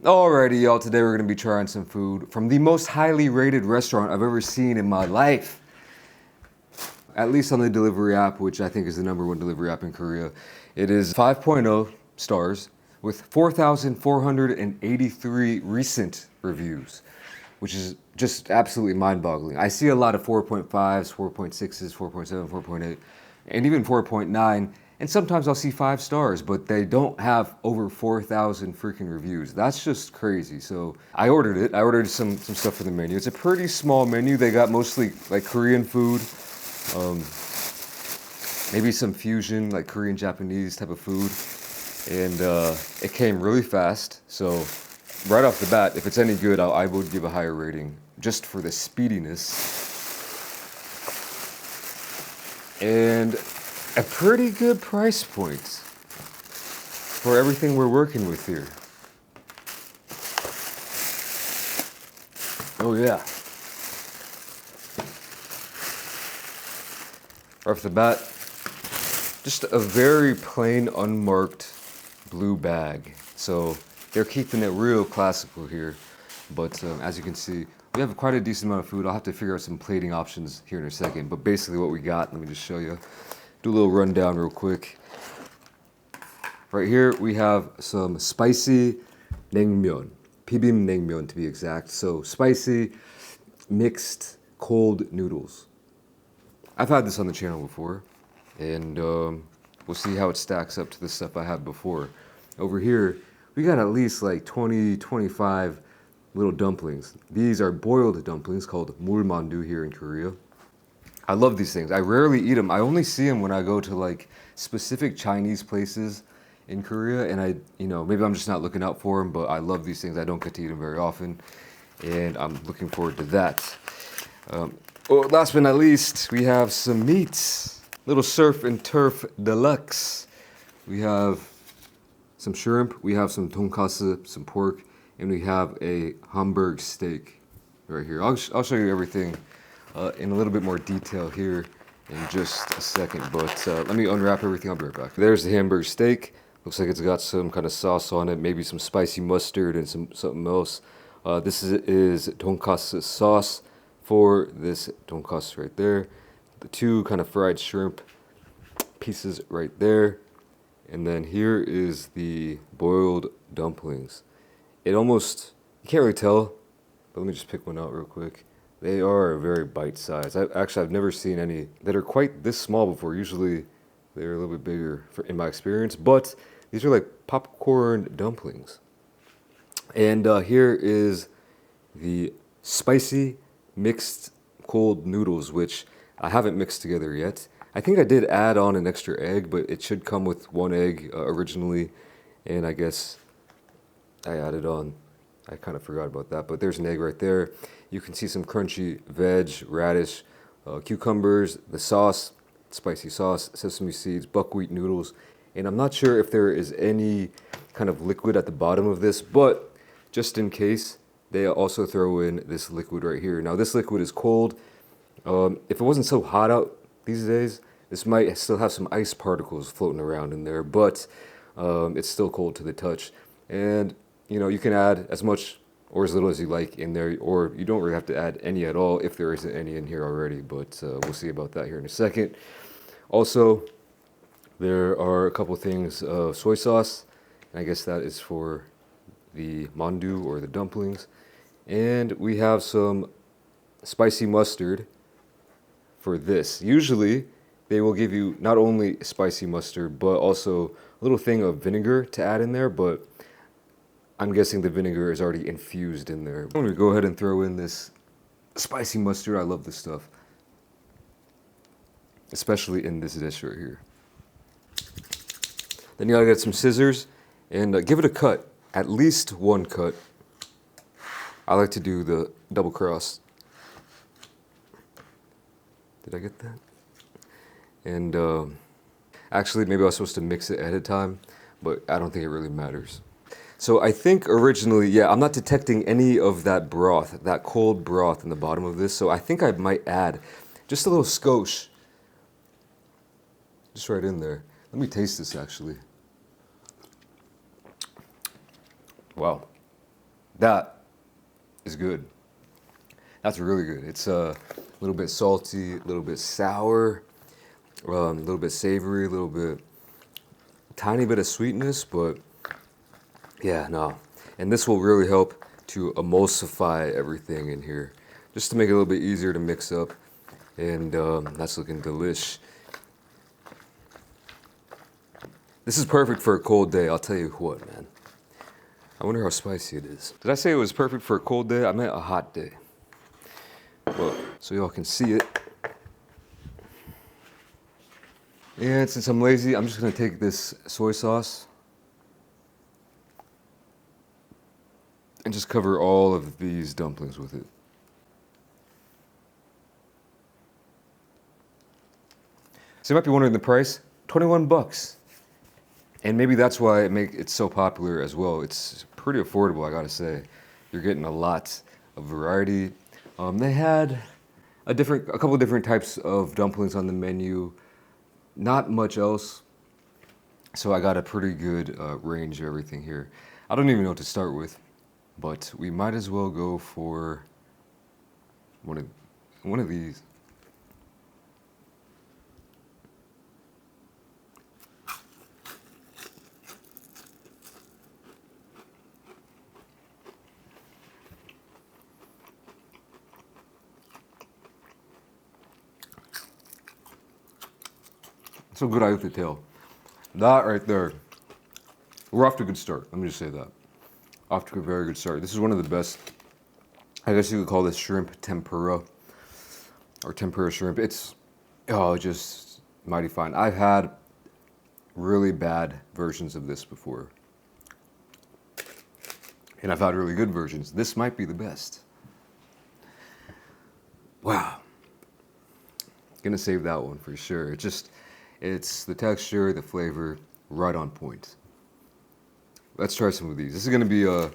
Alrighty, y'all, today we're gonna be trying some food from the most highly rated restaurant I've ever seen in my life. At least on the delivery app, which I think is the #1 delivery app in Korea. It is 5.0 stars with 4,483 recent reviews, which is just absolutely mind-boggling. I see a lot of 4.5s, 4.6s, 4.7, 4.8, and even 4.9. And sometimes I'll see 5 stars, but they don't have over 4,000 freaking reviews. That's just crazy. So I ordered it. I ordered some stuff for the menu. It's a pretty small menu. They got mostly like Korean food, maybe some fusion, like Korean Japanese type of food. And it came really fast. So right off the bat, if it's any good, I would give a higher rating just for the speediness. And a pretty good price point for everything we're working with here. Oh yeah. Right off the bat, just a very plain, unmarked blue bag. So they're keeping it real classical here. But as you can see, we have quite a decent amount of food. I'll have to figure out some plating options here in a second. But basically what we got, let me just show you. Do a little rundown real quick. Right here we have some spicy naengmyeon, bibim naengmyeon to be exact. So spicy mixed cold noodles. I've had this on the channel before, and we'll see how it stacks up to the stuff I had before. Over here we got at least like 20, 25 little dumplings. These are boiled dumplings called mulmandu here in Korea. I love these things. I rarely eat them. I only see them when I go to like specific Chinese places in Korea, and maybe I'm just not looking out for them, but I love these things. I don't get to eat them very often, and I'm looking forward to that. Last but not least, we have some meats. Little surf and turf deluxe. We have some shrimp, we have some tonkatsu, some pork, and we have a Hamburg steak right here. I'll show you everything in a little bit more detail here in just a second, but let me unwrap everything. I'll be right back. There's the Hamburg steak. Looks like it's got some kind of sauce on it, maybe some spicy mustard and something else. This is tonkatsu sauce for this tonkatsu right there. The 2 kind of fried shrimp pieces right there. And then here is the boiled dumplings. You can't really tell, but let me just pick one out real quick. They are very bite-sized. I've never seen any that are quite this small before. Usually they're a little bit bigger in my experience, but these are like popcorn dumplings. And here is the spicy mixed cold noodles, which I haven't mixed together yet. I think I did add on an extra egg, but it should come with 1 egg originally, and I guess I added on. I kind of forgot about that, but there's an egg right there. You can see some crunchy veg, radish, cucumbers, the sauce, spicy sauce, sesame seeds, buckwheat noodles, and I'm not sure if there is any kind of liquid at the bottom of this, but just in case, they also throw in this liquid right here. Now this liquid is cold. If it wasn't so hot out these days, this might still have some ice particles floating around in there, but it's still cold to the touch. And you can add as much or as little as you like in there, or you don't really have to add any at all if there isn't any in here already, but we'll see about that here in a second. Also, there are a couple things of soy sauce, and I guess that is for the mandu or the dumplings. And we have some spicy mustard for this. Usually, they will give you not only spicy mustard, but also a little thing of vinegar to add in there, but I'm guessing the vinegar is already infused in there. I'm going to go ahead and throw in this spicy mustard. I love this stuff, especially in this dish right here. Then you gotta get some scissors and give it a cut, at least 1 cut. I like to do the double cross. Did I get that? And actually, maybe I was supposed to mix it ahead of time, but I don't think it really matters. So I think originally, yeah, I'm not detecting any of that broth, that cold broth in the bottom of this. So I think I might add just a little skosh, just right in there. Let me taste this actually. Wow. That is good. That's really good. It's a little bit salty, a little bit sour, a little bit savory, a little bit, tiny bit of sweetness, but yeah, no. And this will really help to emulsify everything in here, just to make it a little bit easier to mix up. And that's looking delish. This is perfect for a cold day, I'll tell you what, man. I wonder how spicy it is. Did I say it was perfect for a cold day? I meant a hot day. Well, so y'all can see it. And since I'm lazy, I'm just gonna take this soy sauce and just cover all of these dumplings with it. So you might be wondering the price, 21 bucks. And maybe that's why it's so popular as well. It's pretty affordable, I gotta say. You're getting a lot of variety. They had a couple different types of dumplings on the menu. Not much else. So I got a pretty good range of everything here. I don't even know what to start with, but we might as well go for one of these. So good, I have to tell. That right there, we're off to a good start. Let me just say that. Off to a very good start. This is one of the best, I guess you could call this shrimp tempura, or tempura shrimp. It's, just mighty fine. I've had really bad versions of this before. And I've had really good versions. This might be the best. Wow. Gonna save that one for sure. It's the texture, the flavor, right on point. Let's try some of these. This is gonna be a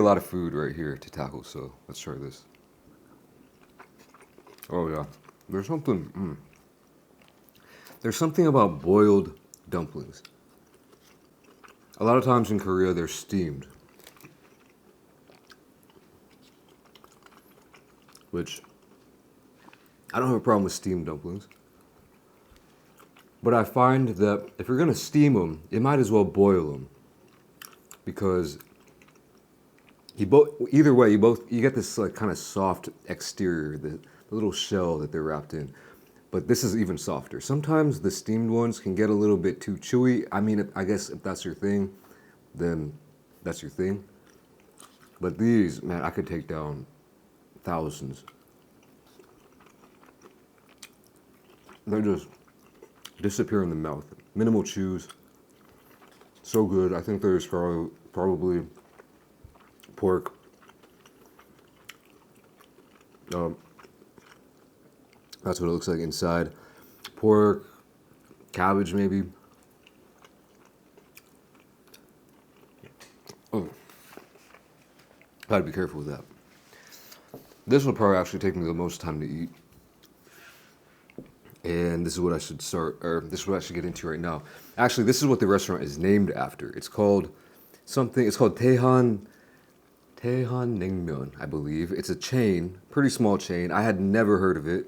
lot of food right here to tackle. So let's try this. Oh yeah, there's something about boiled dumplings. A lot of times in Korea, they're steamed, which I don't have a problem with steamed dumplings. But I find that if you're gonna steam them, you might as well boil them, because either way you get this like kind of soft exterior, the little shell that they're wrapped in. But this is even softer. Sometimes the steamed ones can get a little bit too chewy. I mean, I guess if that's your thing, then that's your thing. But these, man, I could take down thousands. They just disappear in the mouth. Minimal chews. So good. I think there's probably pork. That's what it looks like inside. Pork, cabbage maybe. Oh, gotta be careful with that. This will probably actually take me the most time to eat. And this is what I should this is what I should get into right now. Actually, this is what the restaurant is named after. It's called Taehan Naengmyeon, I believe. It's a chain, pretty small chain. I had never heard of it.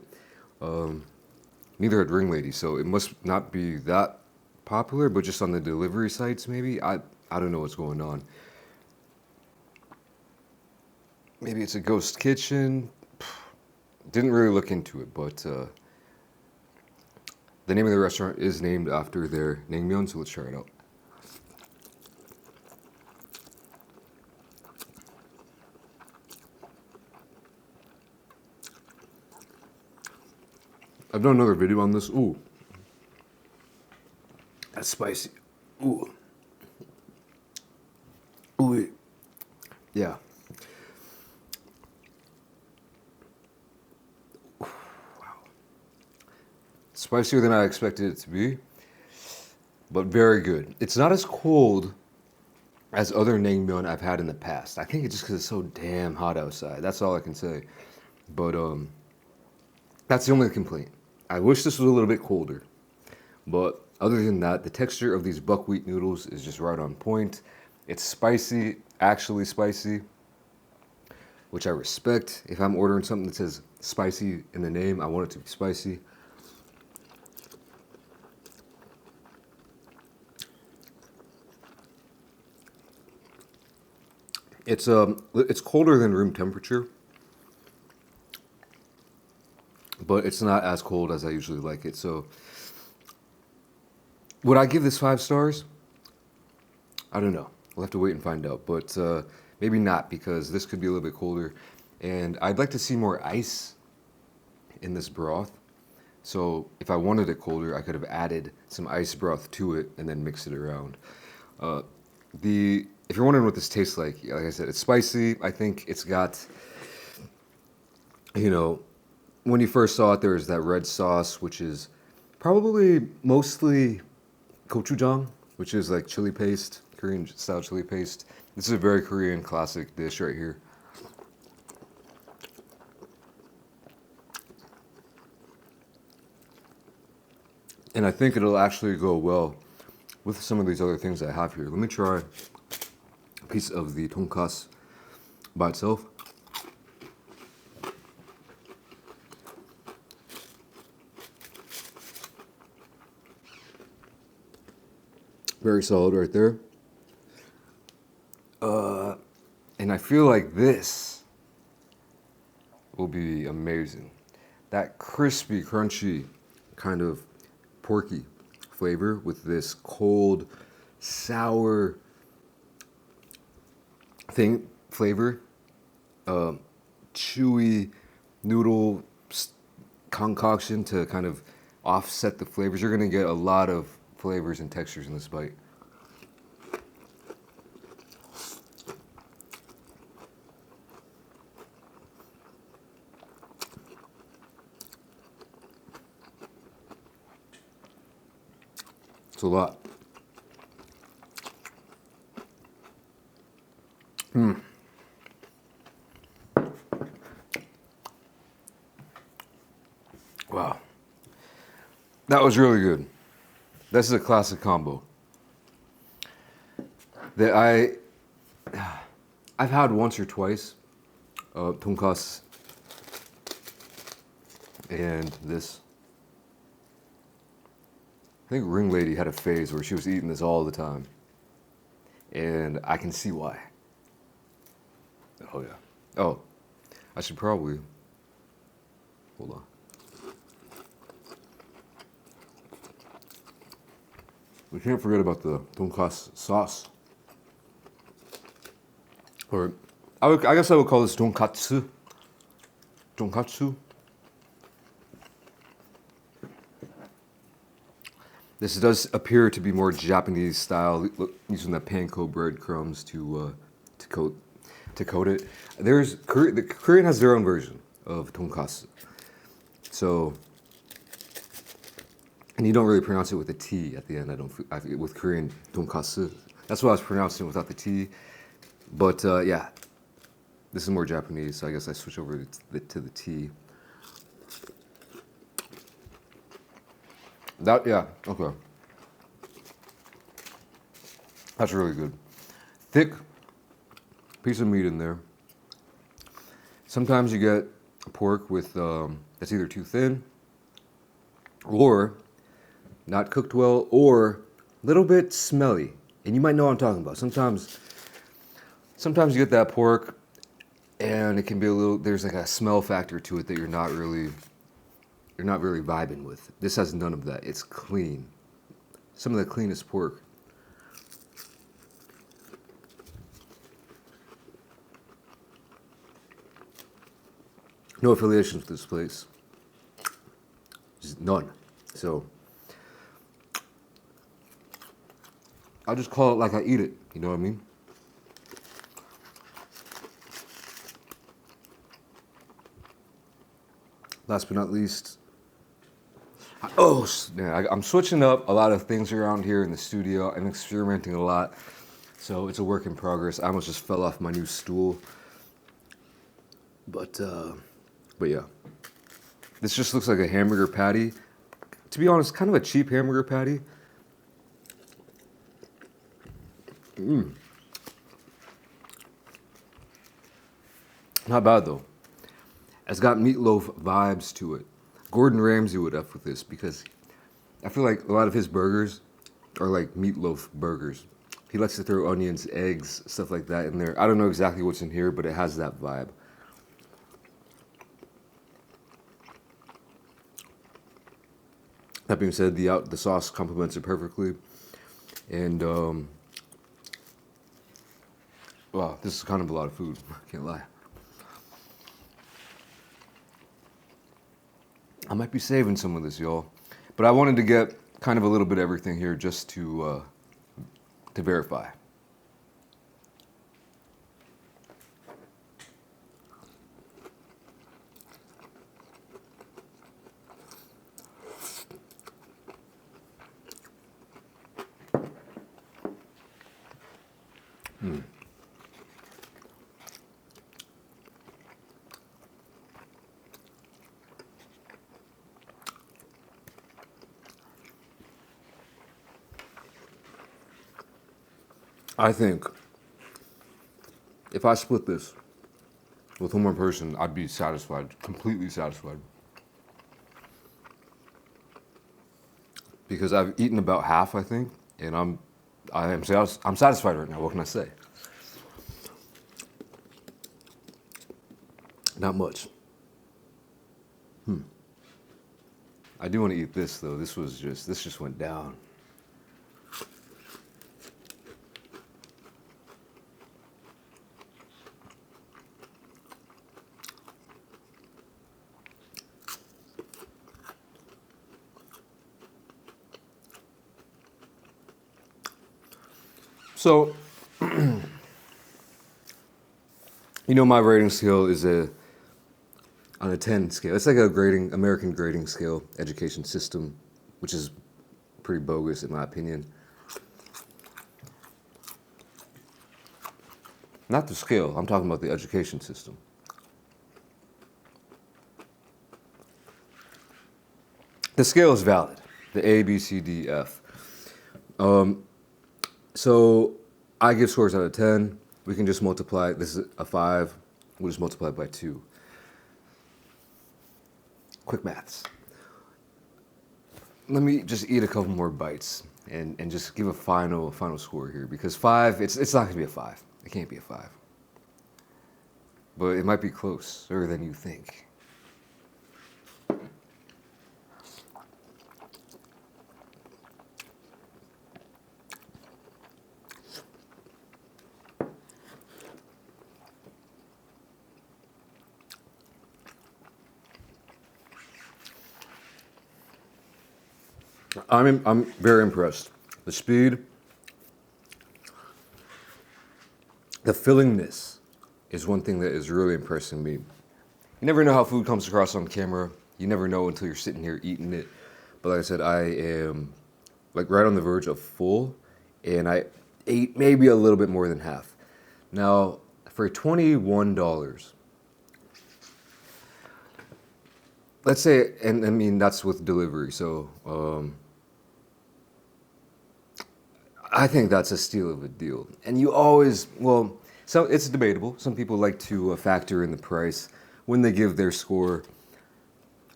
Neither had Ring Lady, so it must not be that popular, but just on the delivery sites maybe. I don't know what's going on. Maybe it's a ghost kitchen. Didn't really look into it, but the name of the restaurant is named after their naengmyeon, so let's try it out. I've done another video on this. Ooh. That's spicy. Ooh. Ooh. Yeah. Wow. Spicier than I expected it to be, but very good. It's not as cold as other naengmyeon I've had in the past. I think it's just because it's so damn hot outside. That's all I can say. But that's the only complaint. I wish this was a little bit colder. But other than that, the texture of these buckwheat noodles is just right on point. It's spicy, actually spicy. which I respect. If I'm ordering something that says spicy in the name, I want it to be spicy. It's colder than room temperature, but it's not as cold as I usually like it. So would I give this 5 stars? I don't know. We'll have to wait and find out. But maybe not, because this could be a little bit colder. And I'd like to see more ice in this broth. So if I wanted it colder, I could have added some ice broth to it and then mix it around. If you're wondering what this tastes like I said, it's spicy. I think it's got, you know, when you first saw it, there was that red sauce, which is probably mostly gochujang, which is like chili paste, Korean style chili paste. This is a very Korean classic dish right here. And I think it'll actually go well with some of these other things I have here. Let me try a piece of the tonkatsu by itself. Very solid right there. And I feel like this will be amazing. That crispy, crunchy kind of porky flavor with this cold, sour flavor, chewy noodle concoction to kind of offset the flavors. You're gonna get a lot of flavors and textures in this bite. It's a lot. Wow. That was really good. This is a classic combo that I've had once or twice. Tonkatsu and this. I think Ring Lady had a phase where she was eating this all the time. And I can see why. Oh, yeah. Oh, I should probably... Hold on. We can't forget about the tonkatsu sauce. Or, I guess I would call this tonkatsu. Tonkatsu. This does appear to be more Japanese style, using the panko breadcrumbs to coat it. The Korean has their own version of tonkatsu. So, and you don't really pronounce it with a T at the end. With Korean tonkatsu. That's why I was pronouncing it without the T. But yeah, this is more Japanese, so I guess I switch over to the T. Yeah, okay. That's really good. Thick piece of meat in there. Sometimes you get pork with that's either too thin, or not cooked well, or a little bit smelly. And you might know what I'm talking about. Sometimes you get that pork, and it can be there's like a smell factor to it that you're not really vibing with. This has none of that. It's clean. Some of the cleanest pork. No affiliations with this place. Just none. So I'll just call it like I eat it. You know what I mean? Last but not least, I'm switching up a lot of things around here in the studio. I'm experimenting a lot, so it's a work in progress. I almost just fell off my new stool, but yeah, this just looks like a hamburger patty. To be honest, kind of a cheap hamburger patty. Not bad though. It's got meatloaf vibes to it. Gordon Ramsay would F with this because I feel like a lot of his burgers are like meatloaf burgers. He likes to throw onions, eggs, stuff like that in there. I don't know exactly what's in here, but it has that vibe. That being said, the sauce complements it perfectly. And, wow, this is kind of a lot of food. I can't lie. I might be saving some of this, y'all. But I wanted to get kind of a little bit of everything here just to verify. I think if I split this with one more person, I'd be satisfied, completely satisfied. Because I've eaten about half, I think, and I'm satisfied right now. What can I say? Not much. I do want to eat this though. This just went down. So, you know, my rating scale is on a 10 scale. It's like a American grading scale education system, which is pretty bogus in my opinion. Not the scale, I'm talking about the education system. The scale is valid, the A, B, C, D, F. So I give scores out of 10. We can just multiply, this is a 5, we'll just multiply it by 2. Quick maths. Let me just eat a couple more bites and just give a final score here, because 5, it's not gonna be a 5. It can't be a 5. But it might be closer than you think. I'm very impressed. The speed, the fillingness is one thing that is really impressing me. You never know how food comes across on camera. You never know until you're sitting here eating it. But like I said, I am like right on the verge of full, and I ate maybe a little bit more than half. Now, for $21, let's say, and I mean, that's with delivery, so I think that's a steal of a deal. And you always, well, so it's debatable. Some people like to factor in the price when they give their score.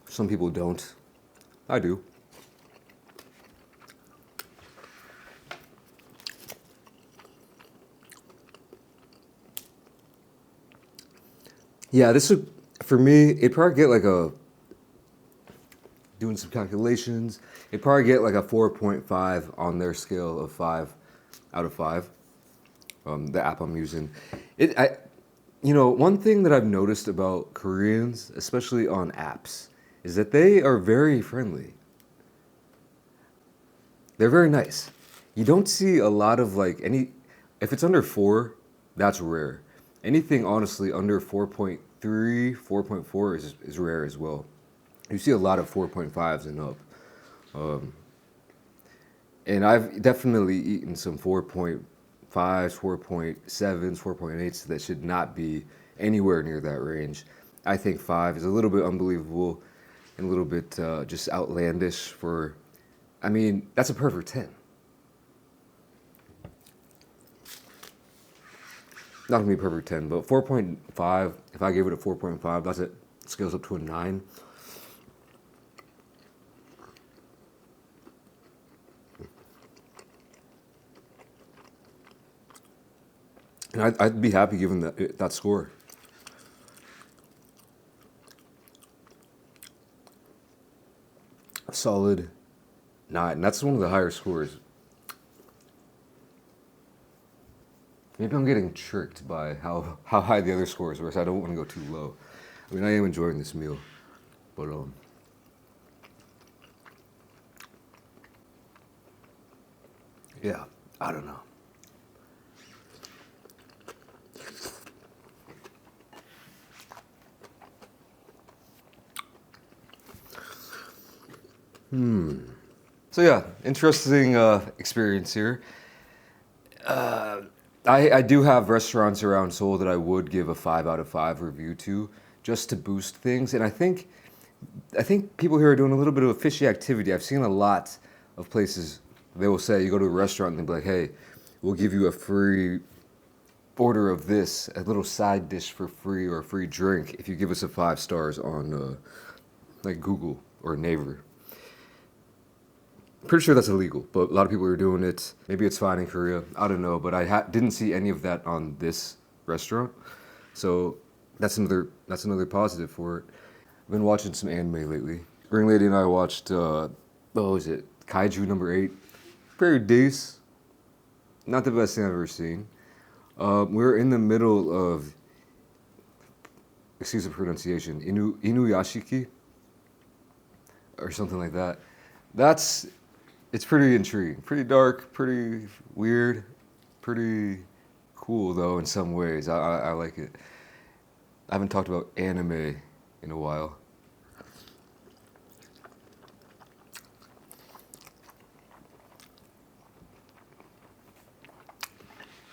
Some people don't. I do. Yeah, this would, for me, it'd probably get like doing some calculations, it'd probably get like a 4.5 on their scale of 5 out of 5. The app I'm using. You know, one thing that I've noticed about Koreans, especially on apps, is that they are very friendly. They're very nice. You don't see a lot of like if it's under 4, that's rare. Anything honestly under 4.3, 4.4 is rare as well. You see a lot of 4.5s and up. And I've definitely eaten some 4.5s, 4.7s, 4.8s that should not be anywhere near that range. I think 5 is a little bit unbelievable and a little bit just outlandish for, I mean, that's a perfect 10. not gonna be a perfect 10, but 4.5. If I gave it a 4.5, that's it. Scales up to a 9. And I'd be happy giving that score. Solid 9. That's one of the higher scores. Maybe I'm getting tricked by how high the other scores were, so I don't want to go too low. I mean, I am enjoying this meal, but yeah, I don't know. So yeah, interesting experience here. I do have restaurants around Seoul that I would give a 5 out of 5 review to, just to boost things. And I think people here are doing a little bit of a fishy activity. I've seen a lot of places, they will say, you go to a restaurant and they'll be like, hey, we'll give you a free order of this, a little side dish for free, or a free drink if you give us a 5 stars on like Google or Naver. Pretty sure that's illegal, but a lot of people are doing it. Maybe it's fine in Korea. I don't know, but I didn't see any of that on this restaurant, so that's another positive for it. I've been watching some anime lately. Ring Lady and I watched what was it? Kaiju number 8. Pretty decent. Not the best thing I've ever seen. We're in the middle of, excuse the pronunciation, Inuyashiki or something like that. It's pretty intriguing, pretty dark, pretty weird, pretty cool though in some ways. I like it. I haven't talked about anime in a while.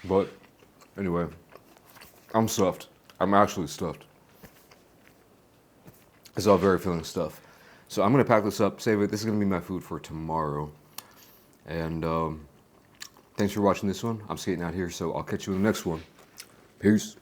But anyway, I'm stuffed. I'm actually stuffed. It's all very filling stuff. So I'm gonna pack this up, save it. This is gonna be my food for tomorrow. And thanks for watching this one. I'm skating out here, so I'll catch you in the next one. Peace.